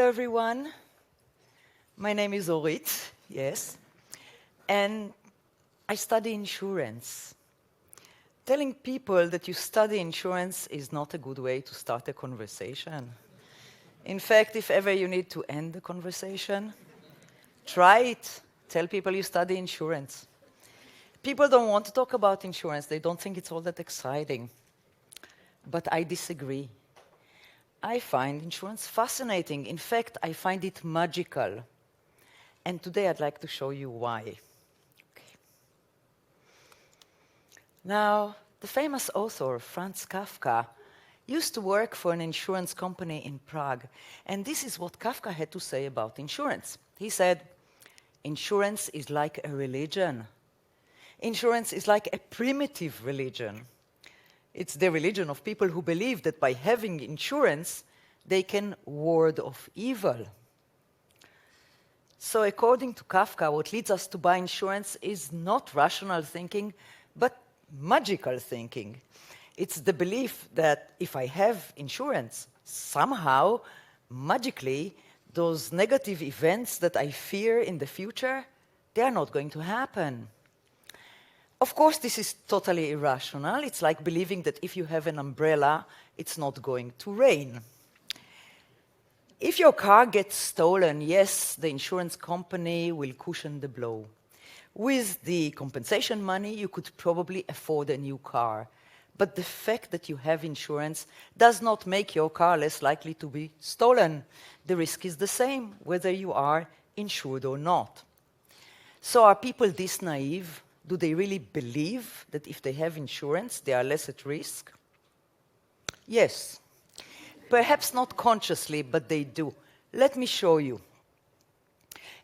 everyone. My name is Orit, yes, and I study insurance. Telling people that you study insurance is not a good way to start a conversation. In fact, if ever you need to end the conversation, try it. Tell people you study insurance. People don't want to talk about insurance. They don't think it's all that exciting. But I disagree. I find insurance fascinating. In fact, I find it magical. And today I'd like to show you why. Okay. Now, the famous author, Franz Kafka, used to work for an insurance company in Prague. And this is what Kafka had to say about insurance. He said, insurance is like a religion. Insurance is like a primitive religion. It's the religion of people who believe that by having insurance, they can ward off evil. So according to Kafka, what leads us to buy insurance is not rational thinking, but magical thinking. It's the belief that if I have insurance, somehow, magically, those negative events that I fear in the future, they are not going to happen. Of course, this is totally irrational. It's like believing that if you have an umbrella, it's not going to rain. If your car gets stolen, yes, the insurance company will cushion the blow. With the compensation money, you could probably afford a new car. But the fact that you have insurance does not make your car less likely to be stolen. The risk is the same, whether you are insured or not. So are people this naive? Do they really believe that if they have insurance, they are less at risk? Yes. Perhaps not consciously, but they do. Let me show you.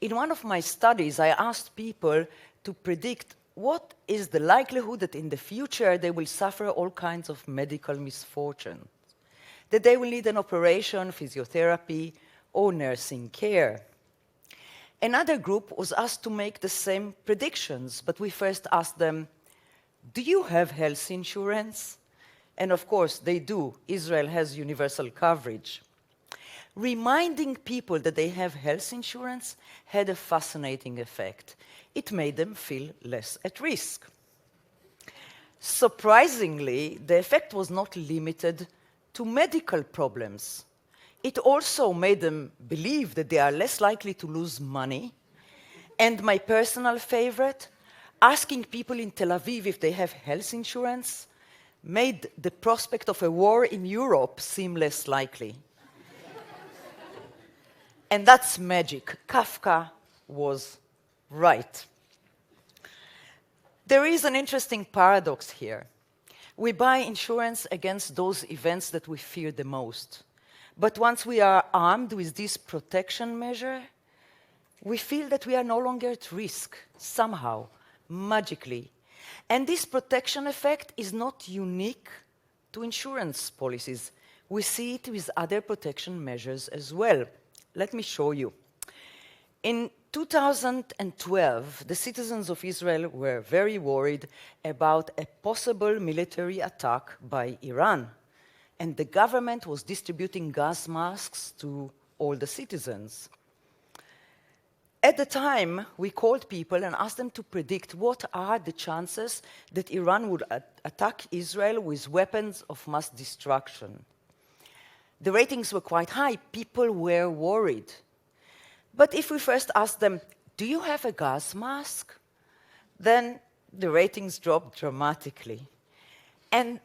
In one of my studies, I asked people to predict what is the likelihood that in the future they will suffer all kinds of medical misfortunes, that they will need an operation, physiotherapy, or nursing care. Another group was asked to make the same predictions, but we first asked them, do you have health insurance? And of course, they do. Israel has universal coverage. Reminding people that they have health insurance had a fascinating effect. It made them feel less at risk. Surprisingly, the effect was not limited to medical problems. It also made them believe that they are less likely to lose money. And my personal favorite, asking people in Tel Aviv if they have health insurance made the prospect of a war in Europe seem less likely. And that's magic. Kafka was right. There is an interesting paradox here. We buy insurance against those events that we fear the most. But once we are armed with this protection measure, we feel that we are no longer at risk, somehow, magically. And this protection effect is not unique to insurance policies. We see it with other protection measures as well. Let me show you. In 2012, the citizens of Israel were very worried about a possible military attack by Iran. And the government was distributing gas masks to all the citizens. At the time, we called people and asked them to predict what are the chances that Iran would attack Israel with weapons of mass destruction. The ratings were quite high. People were worried. But if we first asked them, do you have a gas mask? Then the ratings dropped dramatically. And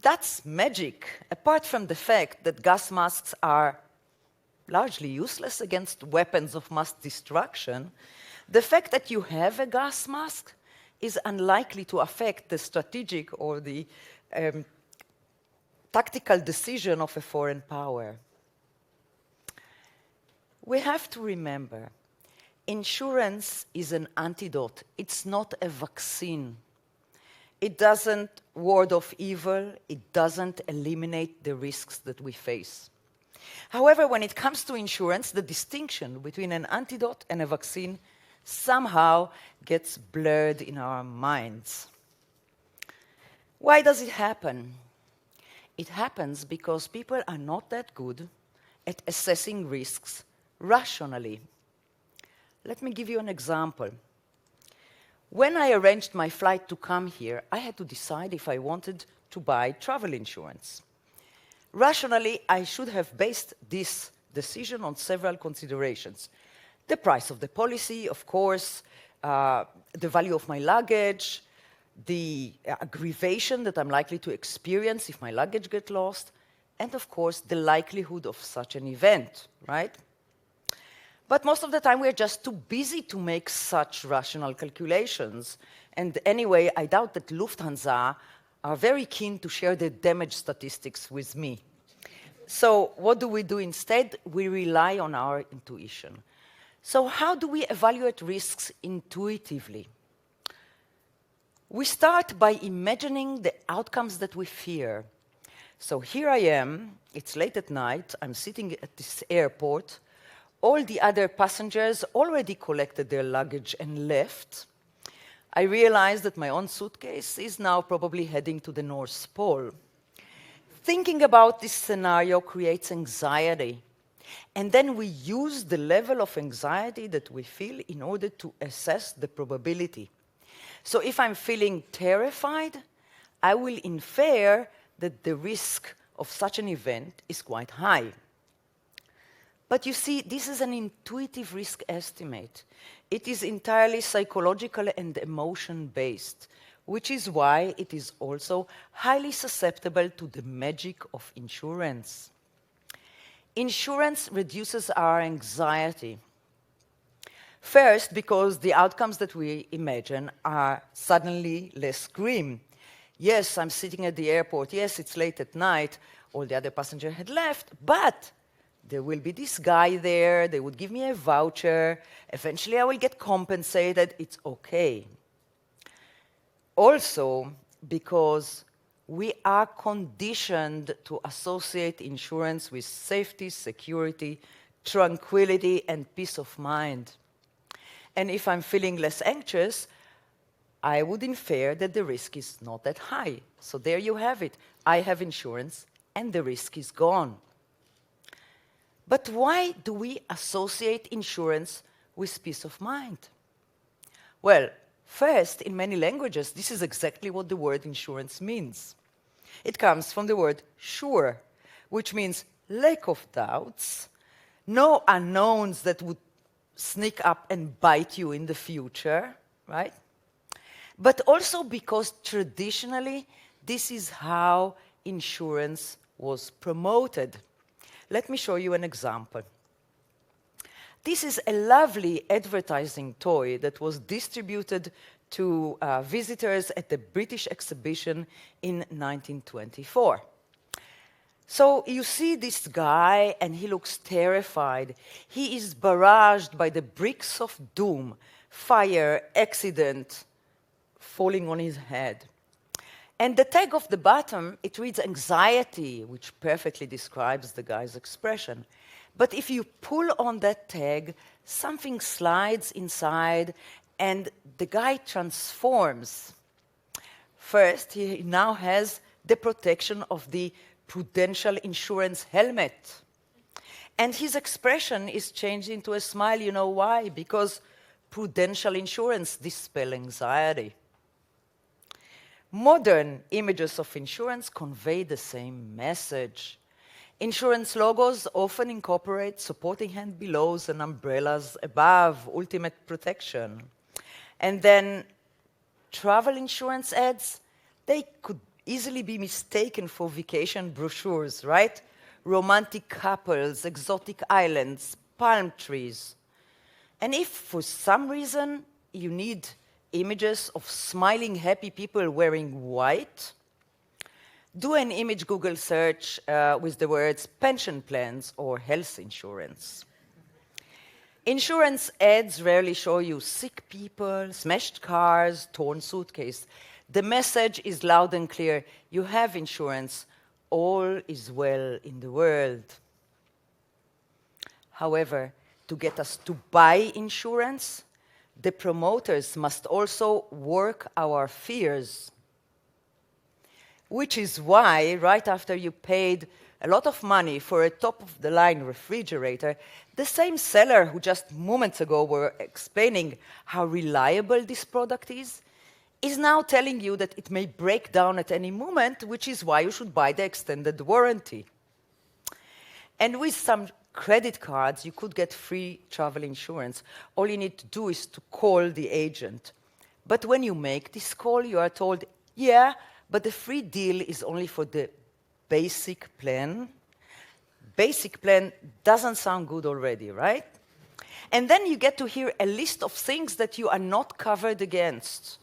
that's magic. Apart from the fact that gas masks are largely useless against weapons of mass destruction, the fact that you have a gas mask is unlikely to affect the strategic or the tactical decision of a foreign power. We have to remember, insurance is an antidote. It's not a vaccine. It doesn't ward off evil. It doesn't eliminate the risks that we face. However, when it comes to insurance, the distinction between an antidote and a vaccine somehow gets blurred in our minds. Why does it happen? It happens because people are not that good at assessing risks rationally. Let me give you an example. When I arranged my flight to come here, I had to decide if I wanted to buy travel insurance. Rationally, I should have based this decision on several considerations. The price of the policy, of course, the value of my luggage, the aggravation that I'm likely to experience if my luggage gets lost, and of course, the likelihood of such an event, right? But most of the time, we're just too busy to make such rational calculations. And anyway, I doubt that Lufthansa are very keen to share their damage statistics with me. So what do we do instead? We rely on our intuition. So how do we evaluate risks intuitively? We start by imagining the outcomes that we fear. So here I am, it's late at night, I'm sitting at this airport, all the other passengers already collected their luggage and left. I realize that my own suitcase is now probably heading to the North Pole. Thinking about this scenario creates anxiety. And then we use the level of anxiety that we feel in order to assess the probability. So if I'm feeling terrified, I will infer that the risk of such an event is quite high. But you see, this is an intuitive risk estimate. It is entirely psychological and emotion-based, which is why it is also highly susceptible to the magic of insurance. Insurance reduces our anxiety. First, because the outcomes that we imagine are suddenly less grim. Yes, I'm sitting at the airport. Yes, it's late at night. All the other passengers had left, but there will be this guy there, they would give me a voucher, eventually I will get compensated, it's okay. Also, because we are conditioned to associate insurance with safety, security, tranquility, and peace of mind. And if I'm feeling less anxious, I would infer that the risk is not that high. So there you have it. I have insurance, and the risk is gone. But why do we associate insurance with peace of mind? Well, first, in many languages, this is exactly what the word insurance means. It comes from the word sure, which means lack of doubts, no unknowns that would sneak up and bite you in the future, right? But also because traditionally, this is how insurance was promoted. Let me show you an example. This is a lovely advertising toy that was distributed to visitors at the British exhibition in 1924. So you see this guy, and he looks terrified. He is barraged by the bricks of doom, fire, accident, falling on his head. And the tag of the bottom, it reads anxiety, which perfectly describes the guy's expression. But if you pull on that tag, something slides inside, and the guy transforms. First, he now has the protection of the Prudential insurance helmet. And his expression is changed into a smile. You know why? Because Prudential insurance dispels anxiety. Modern images of insurance convey the same message. Insurance logos often incorporate supporting hand belows and umbrellas above, ultimate protection. And then travel insurance ads, they could easily be mistaken for vacation brochures, right? Romantic couples, exotic islands, palm trees. And if for some reason you need images of smiling, happy people wearing white, do an image Google search with the words pension plans or health insurance. Insurance ads rarely show you sick people, smashed cars, torn suitcase. The message is loud and clear. You have insurance. All is well in the world. However, to get us to buy insurance, the promoters must also work our fears. Which is why, right after you paid a lot of money for a top-of-the-line refrigerator, the same seller who just moments ago were explaining how reliable this product is now telling you that it may break down at any moment, which is why you should buy the extended warranty. And with some credit cards, you could get free travel insurance. All you need to do is to call the agent. But when you make this call, you are told, yeah, but the free deal is only for the basic plan. Basic plan doesn't sound good already, right? And then you get to hear a list of things that you are not covered against,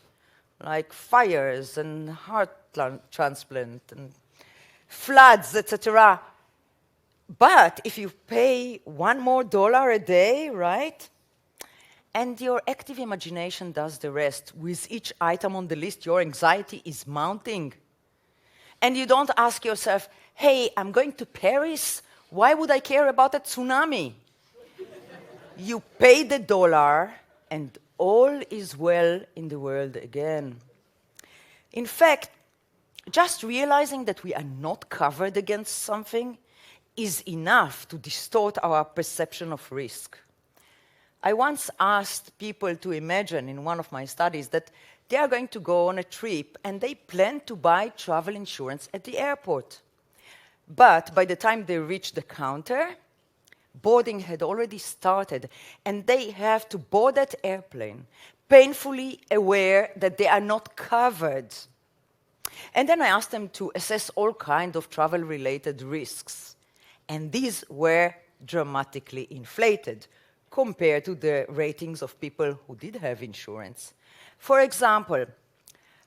like fires and heart transplant and floods, etc. But if you pay $1 more a day, right? And your active imagination does the rest. With each item on the list, your anxiety is mounting. And you don't ask yourself, hey, I'm going to Paris. Why would I care about a tsunami? You pay the dollar, and all is well in the world again. In fact, just realizing that we are not covered against something is enough to distort our perception of risk. I once asked people to imagine in one of my studies that they are going to go on a trip and they plan to buy travel insurance at the airport. But by the time they reach the counter, boarding had already started, and they have to board that airplane, painfully aware that they are not covered. And then I asked them to assess all kinds of travel-related risks, and these were dramatically inflated compared to the ratings of people who did have insurance. For example,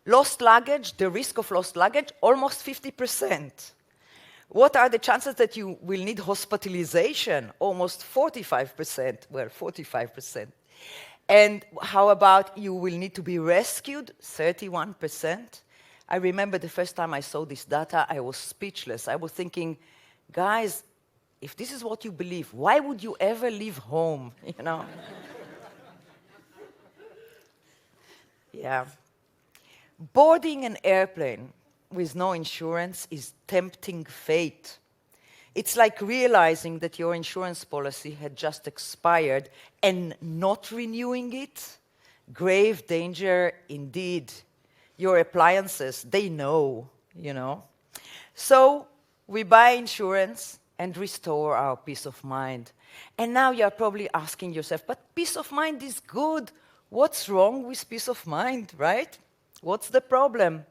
lost luggage, the risk of lost luggage, almost 50%. What are the chances that you will need hospitalization? Almost 45%, well, 45%. And how about you will need to be rescued? 31%. I remember the first time I saw this data, I was speechless. I was thinking, guys, if this is what you believe, why would you ever leave home, you know? Yeah. Boarding an airplane with no insurance is tempting fate. It's like realizing that your insurance policy had just expired and not renewing it. Grave danger indeed. Your appliances, they know, you know. So we buy insurance and restore our peace of mind. And now you're probably asking yourself, but peace of mind is good. What's wrong with peace of mind, right? What's the problem?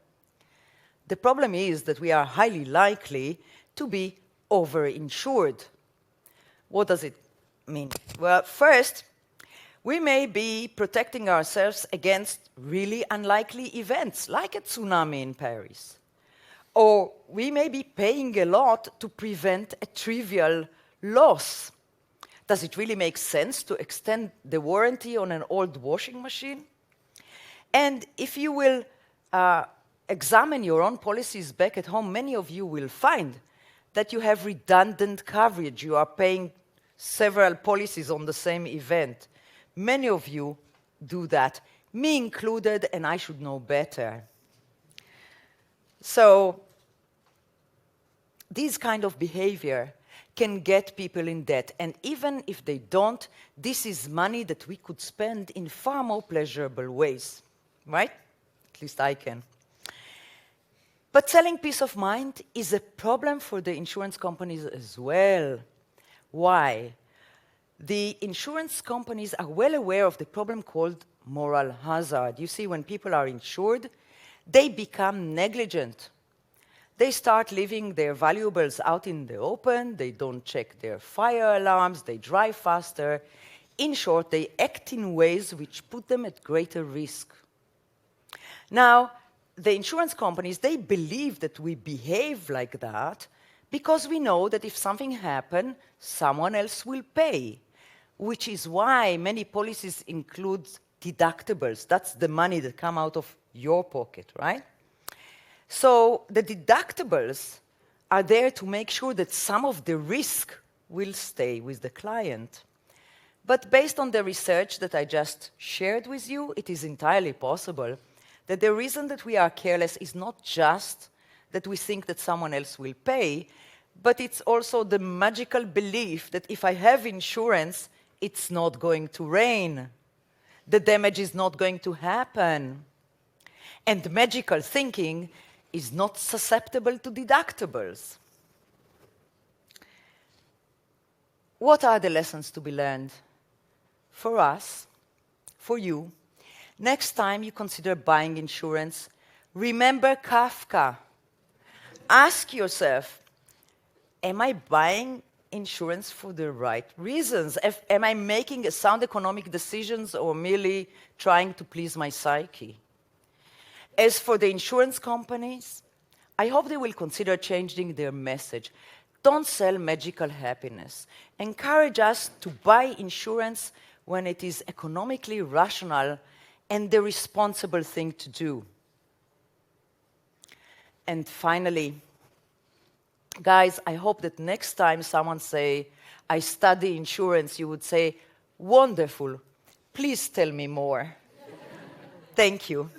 The problem is that we are highly likely to be overinsured. What does it mean? Well, first, we may be protecting ourselves against really unlikely events, like a tsunami in Paris. Or we may be paying a lot to prevent a trivial loss. Does it really make sense to extend the warranty on an old washing machine? And if you will examine your own policies back at home, many of you will find that you have redundant coverage. You are paying several policies on the same event. Many of you do that, me included, and I should know better. So this kind of behavior can get people in debt. And even if they don't, this is money that we could spend in far more pleasurable ways, right? At least I can. But selling peace of mind is a problem for the insurance companies as well. Why? The insurance companies are well aware of the problem called moral hazard. You see, when people are insured, they become negligent. They start leaving their valuables out in the open, they don't check their fire alarms, they drive faster. In short, they act in ways which put them at greater risk. Now, the insurance companies, they believe that we behave like that because we know that if something happens, someone else will pay, which is why many policies include deductibles. That's the money that comes out of your pocket, right? So the deductibles are there to make sure that some of the risk will stay with the client. But based on the research that I just shared with you, it is entirely possible that the reason that we are careless is not just that we think that someone else will pay, but it's also the magical belief that if I have insurance, it's not going to rain. The damage is not going to happen. And magical thinking is not susceptible to deductibles. What are the lessons to be learned? For us, for you, next time you consider buying insurance, remember Kafka. Ask yourself, am I buying insurance for the right reasons? Am I making sound economic decisions or merely trying to please my psyche? As for the insurance companies, I hope they will consider changing their message. Don't sell magical happiness. Encourage us to buy insurance when it is economically rational and the responsible thing to do. And finally, guys, I hope that next time someone say, I study insurance, you would say, wonderful, please tell me more. Thank you.